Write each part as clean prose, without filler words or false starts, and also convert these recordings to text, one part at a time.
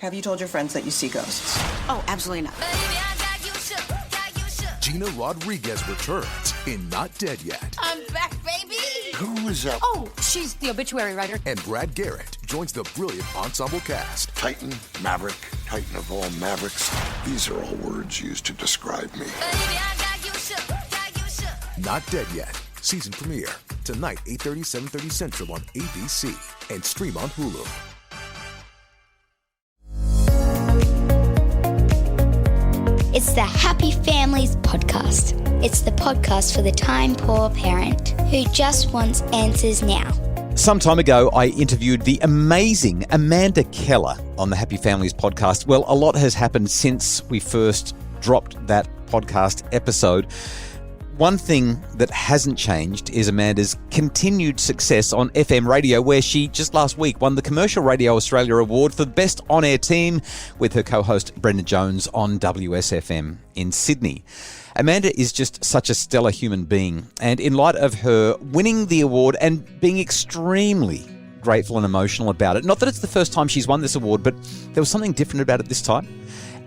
Have you told your friends that you see ghosts? Oh, absolutely not. Gina Rodriguez returns in Not Dead Yet. I'm back, baby. Who is that? Oh, she's the obituary writer. And Brad Garrett joins the brilliant ensemble cast. Titan, Maverick, Titan of all Mavericks. These are all words used to describe me. Not Dead Yet. Season premiere. Tonight, 8:30, 7:30 Central on ABC. And stream on Hulu. It's the Happy Families podcast. It's the podcast for the time-poor parent who just wants answers now. Some time ago, I interviewed the amazing Amanda Keller on the Happy Families podcast. Well, a lot has happened since we first dropped that podcast episode. One thing that hasn't changed is Amanda's continued success on FM radio, where she just last week won the Commercial Radio Australia Award for the Best On-Air Team with her co-host Brendan Jones on WSFM in Sydney. Amanda is just such a stellar human being, and in light of her winning the award and being extremely grateful and emotional about it, not that it's the first time she's won this award, but there was something different about it this time.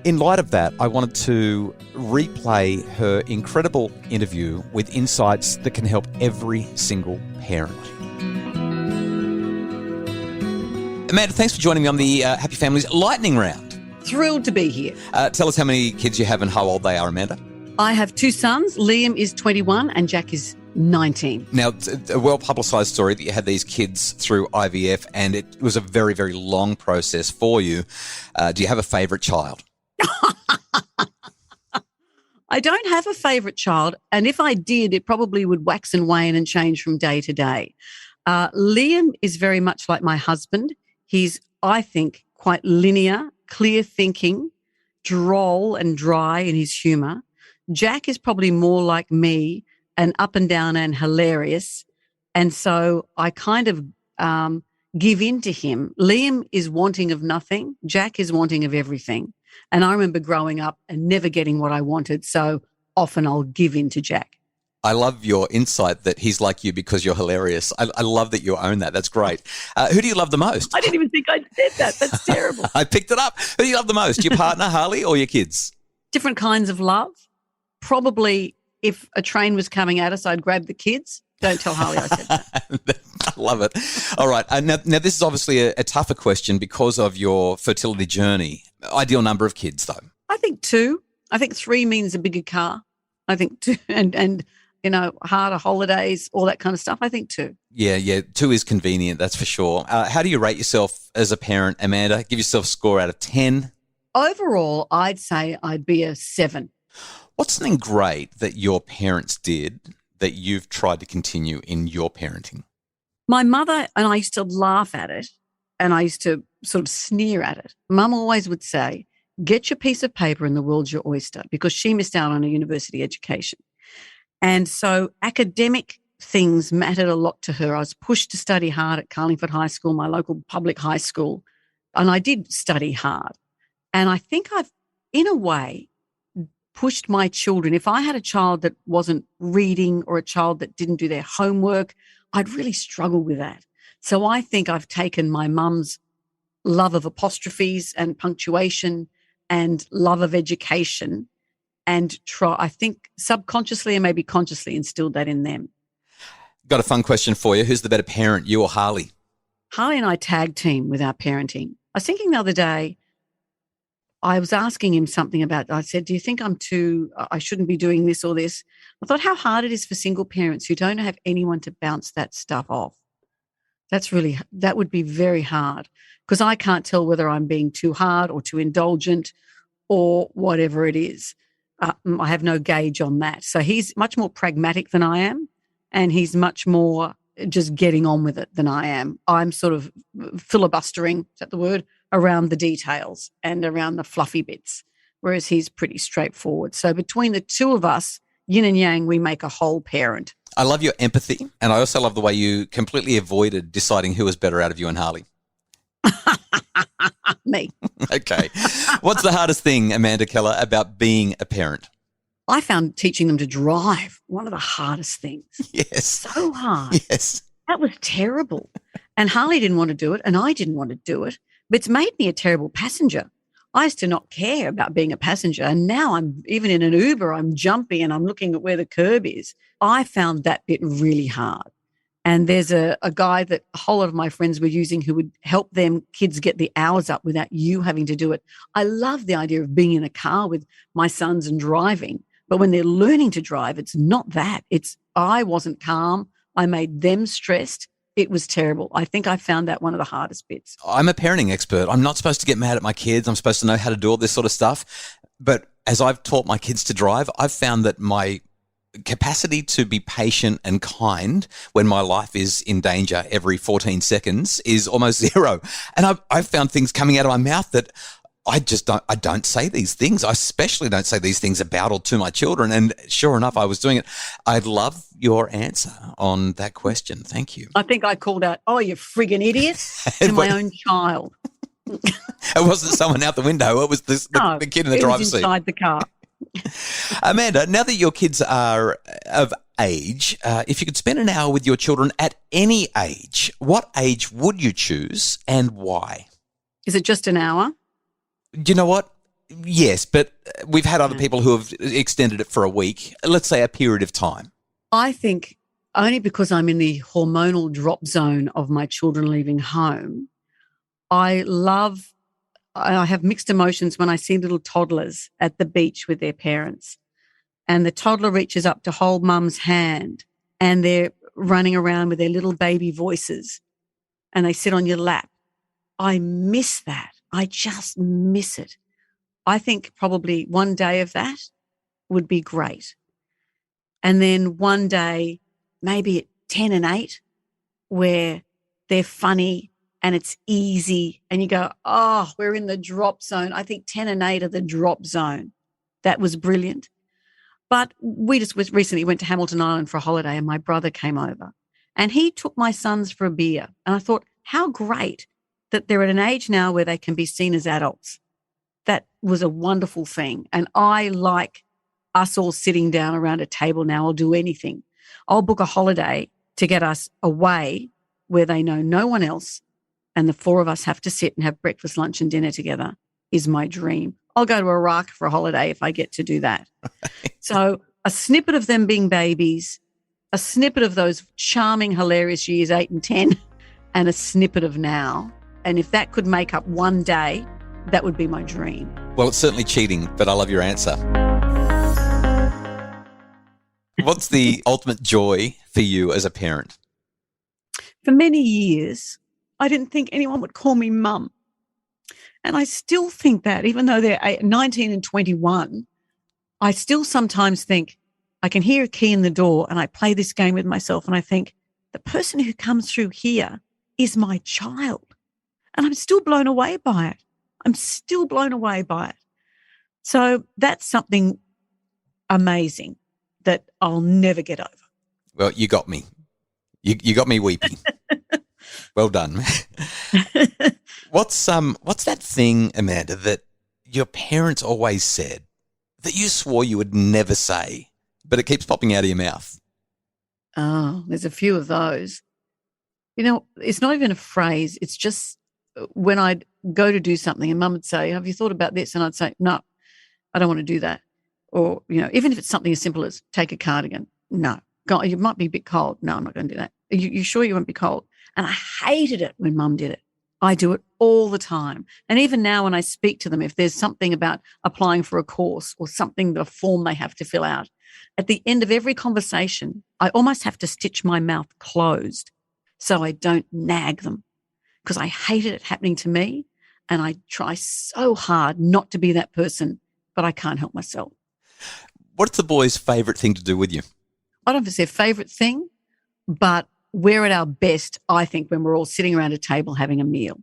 In light of that, I wanted to replay her incredible interview with insights that can help every single parent. Amanda, thanks for joining me on the Happy Families Lightning Round. Thrilled to be here. Tell us how many kids you have and how old they are, Amanda. I have two sons. Liam is 21 and Jack is 19. Now, it's a well-publicised story that you had these kids through IVF, and it was a very, very long process for you. Do you have a favourite child? I don't have a favourite child, and if I did, it probably would wax and wane and change from day to day. Liam is very much like my husband. He's, I think, quite linear, clear thinking, droll and dry in his humour. Jack is probably more like me, and up and down and hilarious, and so I kind of give in to him. Liam is wanting of nothing. Jack is wanting of everything. And I remember growing up and never getting what I wanted, so often I'll give in to Jack. I love your insight that he's like you because you're hilarious. I love that you own that. That's great. Who do you love the most? I didn't even think I said that. That's terrible. I picked it up. Who do you love the most? Your partner, Harley, or your kids? Different kinds of love. Probably if a train was coming at us, I'd grab the kids. Don't tell Harley I said that. I love it. All right. Now this is obviously a tougher question because of your fertility journey. Ideal number of kids, though? I think 2. I think 3 means a bigger car. I think 2 and harder holidays, all that kind of stuff. I think 2. Yeah. 2 is convenient, that's for sure. How do you rate yourself as a parent, Amanda? Give yourself a score out of 10. Overall, I'd say I'd be a 7. What's something great that your parents did that you've tried to continue in your parenting? My mother, and I used to laugh at it, and I used to sort of sneer at it. Mum always would say, get your piece of paper and the world's your oyster, because she missed out on a university education. And so academic things mattered a lot to her. I was pushed to study hard at Carlingford High School, my local public high school, and I did study hard. And I think I've, in a way, pushed my children. If I had a child that wasn't reading or a child that didn't do their homework, I'd really struggle with that. So I think I've taken my mum's love of apostrophes and punctuation and love of education and I think subconsciously and maybe consciously instilled that in them. Got a fun question for you. Who's the better parent, you or Harley? Harley and I tag team with our parenting. I was thinking the other day, I was asking him something about, I said, do you think I shouldn't be doing this or this? I thought how hard it is for single parents who don't have anyone to bounce that stuff off. That would be very hard because I can't tell whether I'm being too hard or too indulgent or whatever it is. I have no gauge on that. So he's much more pragmatic than I am, and he's much more just getting on with it than I am. I'm sort of filibustering, is that the word, around the details and around the fluffy bits, whereas he's pretty straightforward. So between the two of us, yin and yang, we make a whole parent. I love your empathy, and I also love the way you completely avoided deciding who was better out of you and Harley. Me. Okay. What's the hardest thing, Amanda Keller, about being a parent? I found teaching them to drive one of the hardest things. Yes. So hard. Yes. That was terrible. And Harley didn't want to do it, and I didn't want to do it. But it's made me a terrible passenger. I used to not care about being a passenger. And now I'm even in an Uber, I'm jumpy and I'm looking at where the curb is. I found that bit really hard. And there's a guy that a whole lot of my friends were using who would help them kids get the hours up without you having to do it. I love the idea of being in a car with my sons and driving. But when they're learning to drive, it's not that. It's I wasn't calm. I made them stressed. It was terrible. I think I found that one of the hardest bits. I'm a parenting expert. I'm not supposed to get mad at my kids. I'm supposed to know how to do all this sort of stuff. But as I've taught my kids to drive, I've found that my capacity to be patient and kind when my life is in danger every 14 seconds is almost zero. And I've found things coming out of my mouth that I don't say these things. I especially don't say these things about or to my children. And sure enough, I was doing it. I'd love your answer on that question. Thank you. I think I called out, "Oh, you friggin' idiot," to my own child. It wasn't someone out the window. It was the kid in the driver's seat. Inside the car. Amanda, now that your kids are of age, if you could spend an hour with your children at any age, what age would you choose and why? Is it just an hour? Do you know what? Yes, but we've had other people who have extended it for a week, let's say a period of time. I think only because I'm in the hormonal drop zone of my children leaving home, I have mixed emotions when I see little toddlers at the beach with their parents and the toddler reaches up to hold mum's hand and they're running around with their little baby voices and they sit on your lap. I miss that. I just miss it. I think probably one day of that would be great. And then one day, maybe at 10 and 8, where they're funny and it's easy and you go, oh, we're in the drop zone. I think 10 and 8 are the drop zone. That was brilliant. But we just recently went to Hamilton Island for a holiday and my brother came over and he took my sons for a beer. And I thought, how great that they're at an age now where they can be seen as adults. That was a wonderful thing. And I like us all sitting down around a table now. I'll do anything. I'll book a holiday to get us away where they know no one else and the 4 of us have to sit and have breakfast, lunch and dinner together is my dream. I'll go to Iraq for a holiday if I get to do that. So a snippet of them being babies, a snippet of those charming, hilarious years 8 and 10 and a snippet of now. And if that could make up one day, that would be my dream. Well, it's certainly cheating, but I love your answer. What's the ultimate joy for you as a parent? For many years, I didn't think anyone would call me mum. And I still think that, even though they're 19 and 21, I still sometimes think I can hear a key in the door and I play this game with myself and I think the person who comes through here is my child. And I'm still blown away by it. I'm still blown away by it. So that's something amazing that I'll never get over. Well, you got me. You got me weeping. Well done. What's that thing, Amanda, that your parents always said that you swore you would never say, but it keeps popping out of your mouth? Oh, there's a few of those. You know, it's not even a phrase. It's just when I'd go to do something and mum would say, have you thought about this? And I'd say, no, I don't want to do that. Or, you know, even if it's something as simple as take a cardigan. No, God, you might be a bit cold. No, I'm not going to do that. Are you sure you won't be cold? And I hated it when mum did it. I do it all the time. And even now when I speak to them, if there's something about applying for a course or something, the form they have to fill out, at the end of every conversation, I almost have to stitch my mouth closed so I don't nag them because I hated it happening to me and I try so hard not to be that person, but I can't help myself. What's the boys' favourite thing to do with you? I don't know if it's their favourite thing, but we're at our best, I think, when we're all sitting around a table having a meal.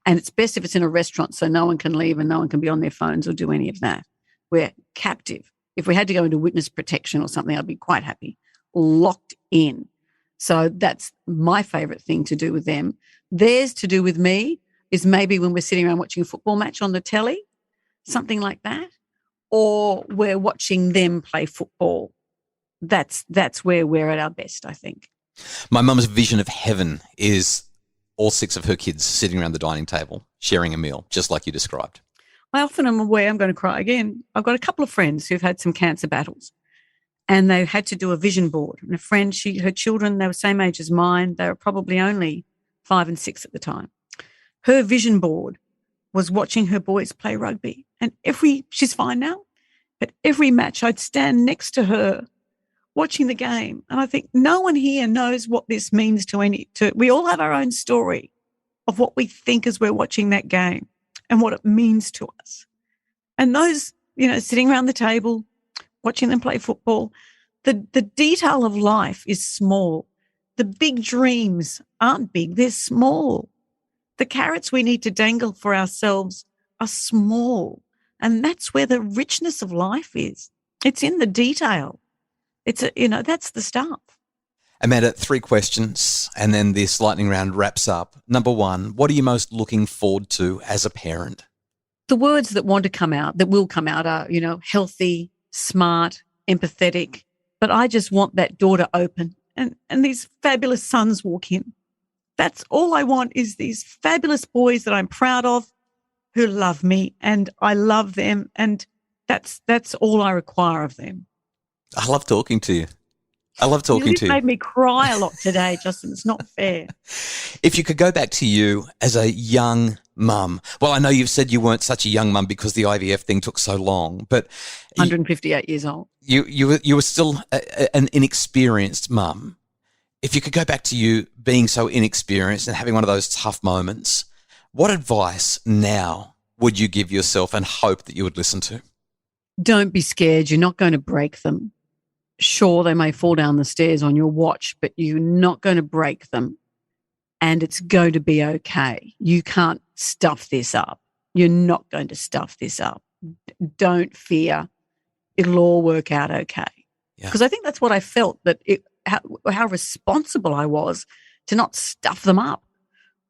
And it's best if it's in a restaurant so no one can leave and no one can be on their phones or do any of that. We're captive. If we had to go into witness protection or something, I'd be quite happy. Locked in. So that's my favourite thing to do with them. Theirs to do with me is maybe when we're sitting around watching a football match on the telly, something like that, or we're watching them play football. That's where we're at our best, I think. My mum's vision of heaven is all 6 of her kids sitting around the dining table, sharing a meal, just like you described? I often am aware I'm going to cry again. I've got a couple of friends who've had some cancer battles and they had to do a vision board. And a friend, her children, they were same age as mine. They were probably only 5 and 6 at the time. Her vision board was watching her boys play rugby. And she's fine now, but every match I'd stand next to her watching the game. And I think no one here knows what this means we all have our own story of what we think as we're watching that game and what it means to us. And those, sitting around the table, watching them play football, the detail of life is small. The big dreams aren't big, they're small. The carrots we need to dangle for ourselves are small. And that's where the richness of life is. It's in the detail. That's the stuff. Amanda, 3 questions, and then this lightning round wraps up. Number 1, what are you most looking forward to as a parent? The words that will come out are, healthy, smart, empathetic. But I just want that door to open and these fabulous sons walk in. That's all I want, is these fabulous boys that I'm proud of who love me and I love them. And that's all I require of them. I love talking to you. You made me cry a lot today, Justin. It's not fair. If you could go back to you as a young mum, well, I know you've said you weren't such a young mum because the IVF thing took so long, but 158 years old. You were still an inexperienced mum. If you could go back to you being so inexperienced and having one of those tough moments, what advice now would you give yourself and hope that you would listen to? Don't be scared. You're not going to break them. Sure, they may fall down the stairs on your watch, but you're not going to break them. And it's going to be okay. You can't stuff this up. You're not going to stuff this up. Don't fear. It'll all work out okay. Because I think that's what I felt, that how responsible I was to not stuff them up.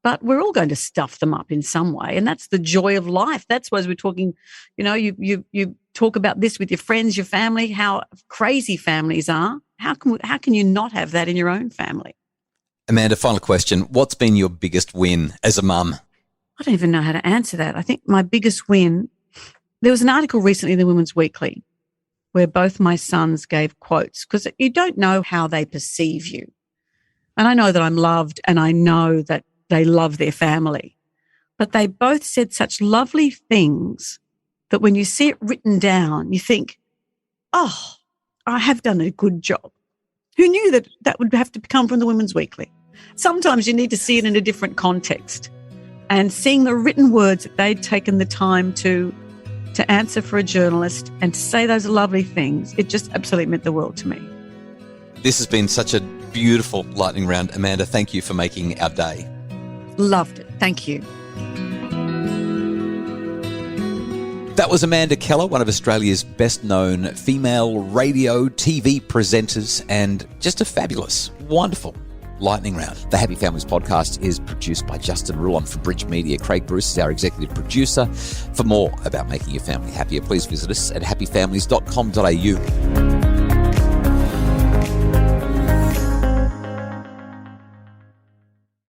But we're all going to stuff them up in some way, and that's the joy of life. That's why we're talking, you talk about this with your friends, your family, how crazy families are. How can you not have that in your own family? Amanda, final question. What's been your biggest win as a mum? I don't even know how to answer that. I think my biggest win, there was an article recently in the Women's Weekly where both my sons gave quotes, because you don't know how they perceive you. And I know that I'm loved and I know that they love their family. But they both said such lovely things that when you see it written down, you think, oh, I have done a good job. Who knew that would have to come from the Women's Weekly? Sometimes you need to see it in a different context. And seeing the written words that they'd taken the time to answer for a journalist and to say those lovely things, it just absolutely meant the world to me. This has been such a beautiful lightning round. Amanda, thank you for making our day. Loved it. Thank you. That was Amanda Keller, one of Australia's best-known female radio, TV presenters, and just a fabulous, wonderful lightning round. The Happy Families podcast is produced by Justin Rulon for Bridge Media. Craig Bruce is our executive producer. For more about making your family happier, please visit us at happyfamilies.com.au.